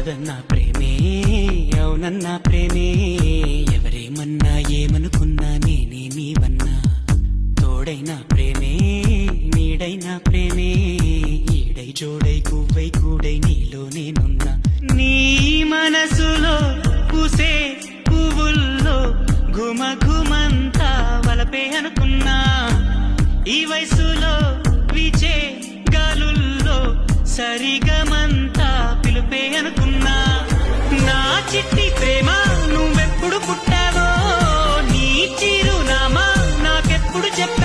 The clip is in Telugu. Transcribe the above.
కాదన్నా ప్రేమే అవునన్నా ప్రేమే ఎవరేమన్నా ఏమనుకున్నా నేనే నీవన్నా తోడైనా ప్రేమే నీడైనా ప్రేమే ఈడై జోడై కువ్వై కూడై నీలో నేనున్నా నీ మనసులో పూసే పువ్వుల్లో ఘుమ ఘుమంతా వలపే అనుకున్నా ఈ వయసులో విచే గాలుల్లో సరిగమంతా పిలుపే అనుకున్నా నా చిట్టి ప్రేమ నువ్వెప్పుడు పుట్టావో నీ చిరునామా నాకెప్పుడు చెప్పా